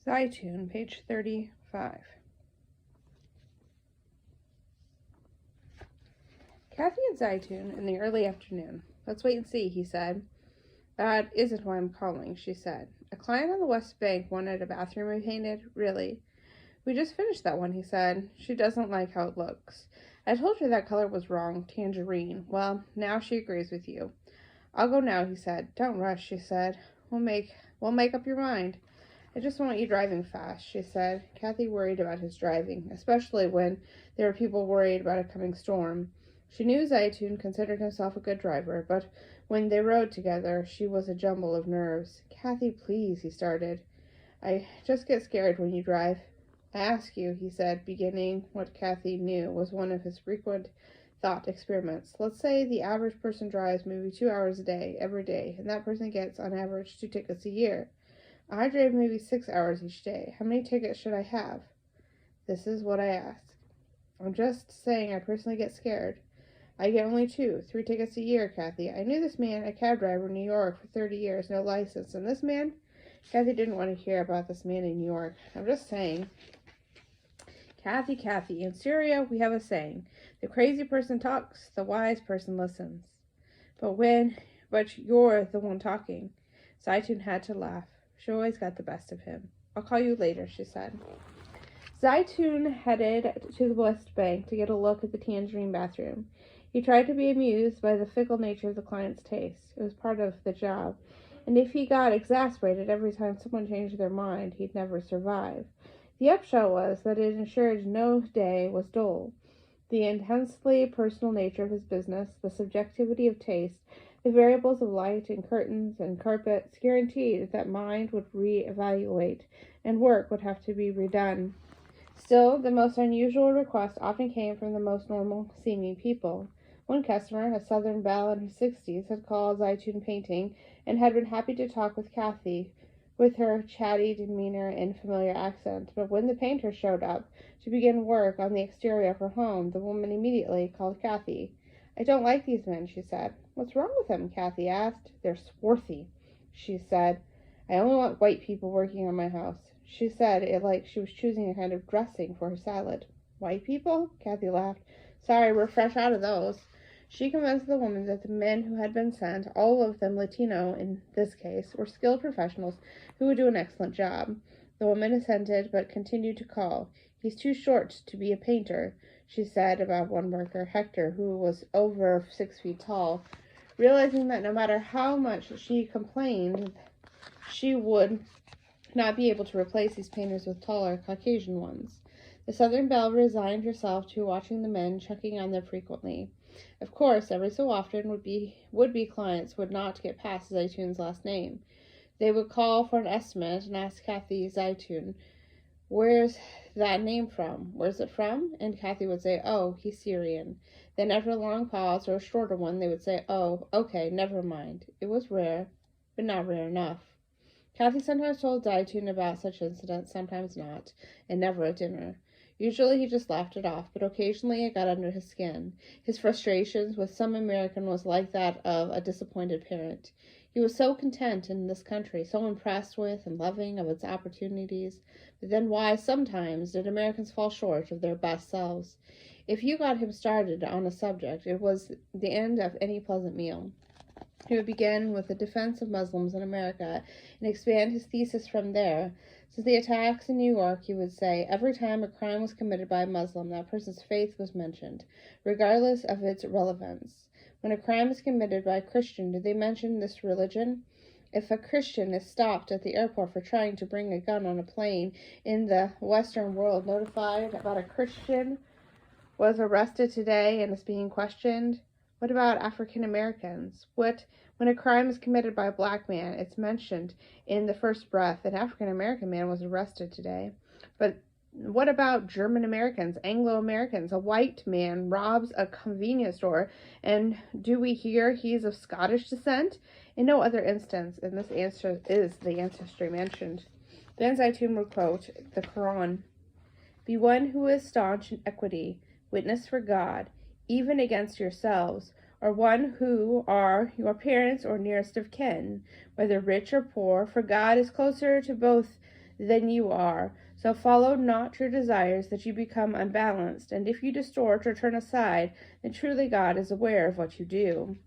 Zeitoun, page 35. Kathy and Zeitoun in the early afternoon. Let's wait and see, he said. That isn't why I'm calling, she said. A client on the West Bank wanted a bathroom repainted? Really? We just finished that one, he said. She doesn't like how it looks. I told her that color was wrong, tangerine. Well, now she agrees with you. I'll go now, he said. Don't rush, she said. We'll make up your mind. I just want you driving fast, she said. Kathy worried about his driving, especially when there were people worried about a coming storm. She knew Zeitoun considered himself a good driver, but when they rode together, she was a jumble of nerves. Kathy, please, he started. I just get scared when you drive. I ask you, he said, beginning what Kathy knew was one of his frequent thought experiments. Let's say the average person drives maybe 2 hours a day, every day, and that person gets, on average, 2 tickets a year. I drive maybe 6 hours each day. How many tickets should I have? This is what I ask. I'm just saying I personally get scared. I get only 2, 3 tickets a year, Kathy. I knew this man, a cab driver in New York for 30 years, no license. And this man? Kathy didn't want to hear about this man in New York. I'm just saying. Kathy, in Syria we have a saying. The crazy person talks, the wise person listens. But you're the one talking. Zeitoun had to laugh. She always got the best of him. I'll call you later, she said. Zeitoun headed to the West Bank to get a look at the tangerine bathroom. He tried to be amused by the fickle nature of the client's taste. It was part of the job. And if he got exasperated every time someone changed their mind, he'd never survive. The upshot was that it ensured no day was dull. The intensely personal nature of his business, the subjectivity of taste, the variables of light and curtains and carpets guaranteed that mind would re-evaluate and work would have to be redone. Still, the most unusual requests often came from the most normal-seeming people. One customer, a Southern belle in her 60s, had called Zeitoun Painting and had been happy to talk with Kathy, with her chatty demeanor and familiar accent. But when the painter showed up to begin work on the exterior of her home, the woman immediately called Kathy. I don't like these men, she said. What's wrong with them? Kathy asked. They're swarthy, she said. I only want white people working on my house. She said it like she was choosing a kind of dressing for her salad. White people? Kathy laughed. Sorry, we're fresh out of those. She convinced the woman that the men who had been sent, all of them Latino in this case, were skilled professionals who would do an excellent job. The woman assented, but continued to call. He's too short to be a painter, she said about one worker, Hector, who was over 6 feet tall. Realizing that no matter how much she complained, she would not be able to replace these painters with taller Caucasian ones. The Southern belle resigned herself to watching the men checking on them frequently. Of course, every so often would-be clients would not get past Zeitoun's last name. They would call for an estimate and ask Kathy Zeitoun, where's that name from? Where's it from? And Kathy would say, oh, he's Syrian. Then after a long pause or a shorter one, they would say, oh, okay, never mind. It was rare, but not rare enough. Kathy sometimes told Zeitoun about such incidents, sometimes not, and never at dinner. Usually he just laughed it off, but occasionally it got under his skin. His frustrations with some American was like that of a disappointed parent. He was so content in this country, so impressed with and loving of its opportunities, but then why sometimes did Americans fall short of their best selves? If you got him started on a subject, it was the end of any pleasant meal. He would begin with the defense of Muslims in America and expand his thesis from there. Since the attacks in New York, he would say, every time a crime was committed by a Muslim, that person's faith was mentioned, regardless of its relevance. When a crime is committed by a Christian, do they mention this religion? If a Christian is stopped at the airport for trying to bring a gun on a plane in the Western world, notified about a Christian was arrested today and is being questioned, what about African Americans? When a crime is committed by a black man, it's mentioned in the first breath. An African American man was arrested today. But what about German Americans, Anglo Americans? A white man robs a convenience store, and do we hear he's of Scottish descent? In no other instance, and this answer is the ancestry mentioned. Then Zeitoun would quote the Quran. Be one who is staunch in equity, witness for God, even against yourselves, or one who are your parents or nearest of kin, whether rich or poor, for God is closer to both than you are. So follow not your desires, that you become unbalanced. And if you distort or turn aside, then truly God is aware of what you do.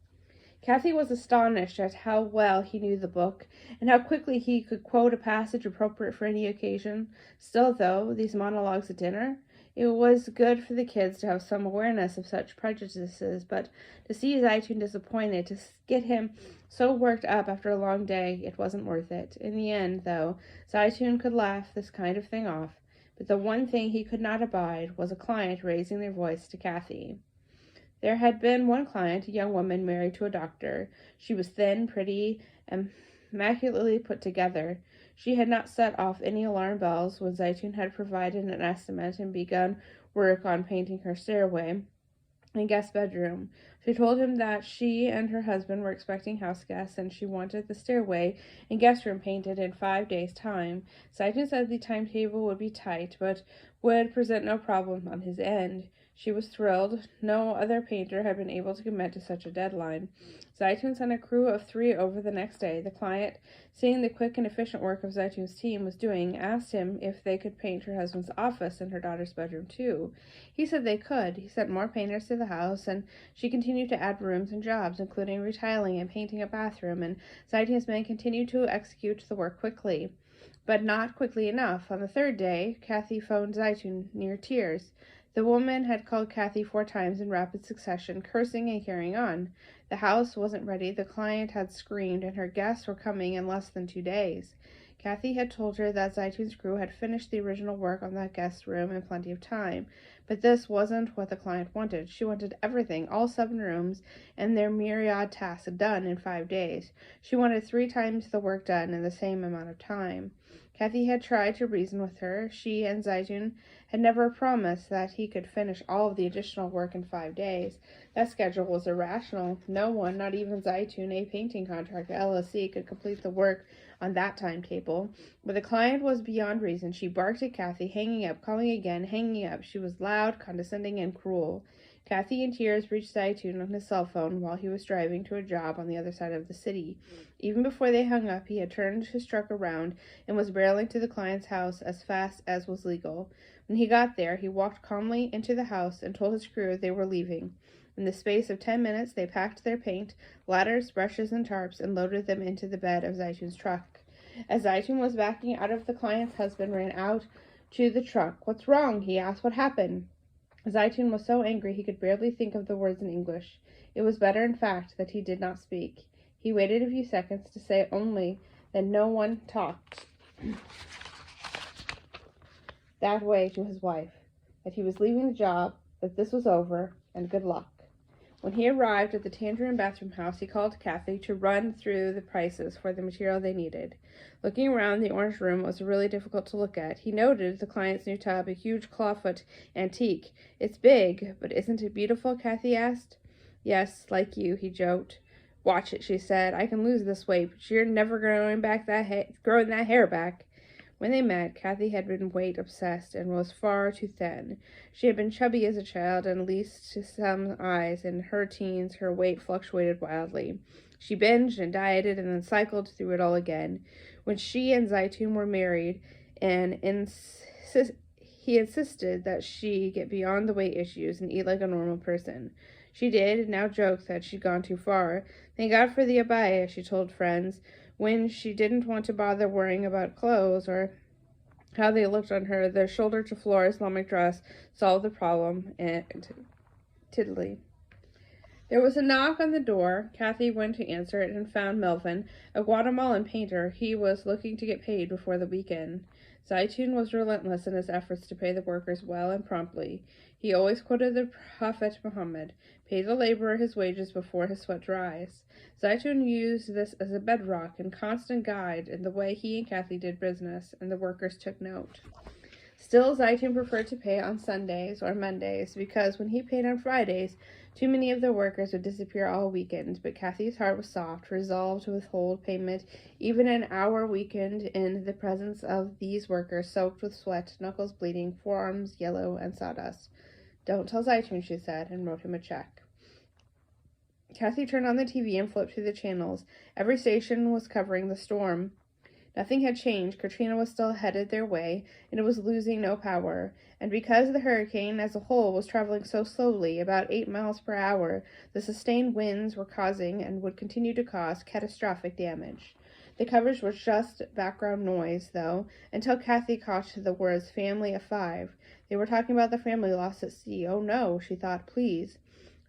Kathy was astonished at how well he knew the book, and how quickly he could quote a passage appropriate for any occasion. Still, though, these monologues at dinner, it was good for the kids to have some awareness of such prejudices, but to see Zeitoun disappointed, to get him so worked up after a long day, it wasn't worth it. In the end, though, Zeitoun could laugh this kind of thing off, but the one thing he could not abide was a client raising their voice to Kathy. There had been one client, a young woman married to a doctor. She was thin, pretty, and immaculately put together. She had not set off any alarm bells when Zeitoun had provided an estimate and begun work on painting her stairway and guest bedroom. She told him that she and her husband were expecting house guests, and she wanted the stairway and guest room painted in 5 days' time. Zeitoun said the timetable would be tight, but would present no problem on his end. She was thrilled. No other painter had been able to commit to such a deadline. Zeitoun sent a crew of 3 over the next day. The client, seeing the quick and efficient work of Zeitoun's team was doing, asked him if they could paint her husband's office and her daughter's bedroom too. He said they could. He sent more painters to the house, and she continued to add rooms and jobs, including retiling and painting a bathroom, and Zeitoun's men continued to execute the work quickly. But not quickly enough. On the 3rd day, Kathy phoned Zeitoun near tears. The woman had called Kathy 4 times in rapid succession, cursing and carrying on. The house wasn't ready, the client had screamed, and her guests were coming in less than 2 days. Kathy had told her that Zeitoun's crew had finished the original work on that guest room in plenty of time, but this wasn't what the client wanted. She wanted everything, all 7 rooms, and their myriad tasks done in 5 days. She wanted 3 times the work done in the same amount of time. Kathy had tried to reason with her. She and Zeitoun had never promised that he could finish all of the additional work in 5 days. That schedule was irrational. No one, not even Zeitoun, a painting contractor LLC, could complete the work on that timetable. But the client was beyond reason. She barked at Kathy, hanging up, calling again, hanging up. She was loud, condescending, and cruel. Kathy, in tears, reached Zeitoun on his cell phone while he was driving to a job on the other side of the city. Even before they hung up, he had turned his truck around and was barreling to the client's house as fast as was legal. When he got there, he walked calmly into the house and told his crew they were leaving. In the space of 10 minutes, they packed their paint, ladders, brushes, and tarps, and loaded them into the bed of Zeitoun's truck. As Zeitoun was backing out of the client's husband ran out to the truck. "What's wrong?" he asked. "What happened?" Zeitoun was so angry he could barely think of the words in English. It was better, in fact, that he did not speak. He waited a few seconds to say only that no one talked that way to his wife, that he was leaving the job, that this was over, and good luck. When he arrived at the Tangerine bathroom house, he called Kathy to run through the prices for the material they needed. Looking around the orange room was really difficult to look at. He noted the client's new tub, a huge clawfoot antique. "It's big, but isn't it beautiful?" Kathy asked. "Yes, like you," he joked. "Watch it," she said. "I can lose this weight, but you're never growing that hair back." When they met, Kathy had been weight-obsessed and was far too thin. She had been chubby as a child, and at least to some eyes, in her teens, her weight fluctuated wildly. She binged and dieted and then cycled through it all again. When she and Zeitoun were married, and he insisted that she get beyond the weight issues and eat like a normal person. She did, and now joked that she'd gone too far. Thank God for the abaya, she told friends, when she didn't want to bother worrying about clothes or how they looked on her. The shoulder-to-floor Islamic dress solved the problem, and tiddly. There was a knock on the door. Kathy went to answer it and found Melvin, a Guatemalan painter. He was looking to get paid before the weekend. Zeitoun was relentless in his efforts to pay the workers well and promptly. He always quoted the Prophet Muhammad, "Pay the laborer his wages before his sweat dries." Zeitoun used this as a bedrock and constant guide in the way he and Kathy did business, and the workers took note. Still, Zeitoun preferred to pay on Sundays or Mondays, because when he paid on Fridays, too many of the workers would disappear all weekend. But Kathy's heart was soft, resolved to withhold payment even an hour weekend in the presence of these workers, soaked with sweat, knuckles bleeding, forearms yellow and sawdust. "Don't tell Zeitoun," she said, and wrote him a check. Kathy turned on the TV and flipped through the channels. Every station was covering the storm. Nothing had changed. Katrina was still headed their way, and it was losing no power. And because the hurricane as a whole was traveling so slowly, about 8 miles per hour, the sustained winds were causing, and would continue to cause, catastrophic damage. The coverage was just background noise, though, until Kathy caught the words family of 5. They were talking about the family lost at sea. Oh no, she thought, please.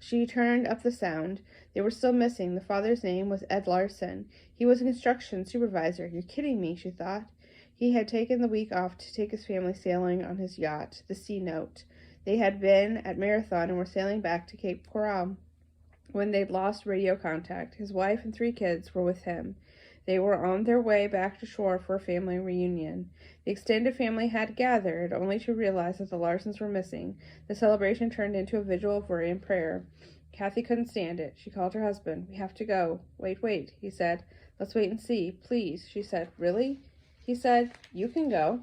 She turned up the sound. They were still missing. The father's name was Ed Larson. He was a construction supervisor. You're kidding me, she thought. He had taken the week off to take his family sailing on his yacht, the Sea Note. They had been at Marathon and were sailing back to Cape Coral when they'd lost radio contact. His wife and 3 kids were with him. They were on their way back to shore for a family reunion. The extended family had gathered, only to realize that the Larsons were missing. The celebration turned into a vigil of worry and prayer. Kathy couldn't stand it. She called her husband. We have to go. Wait, he said. Let's wait and see. Please, she said. Really? He said. You can go.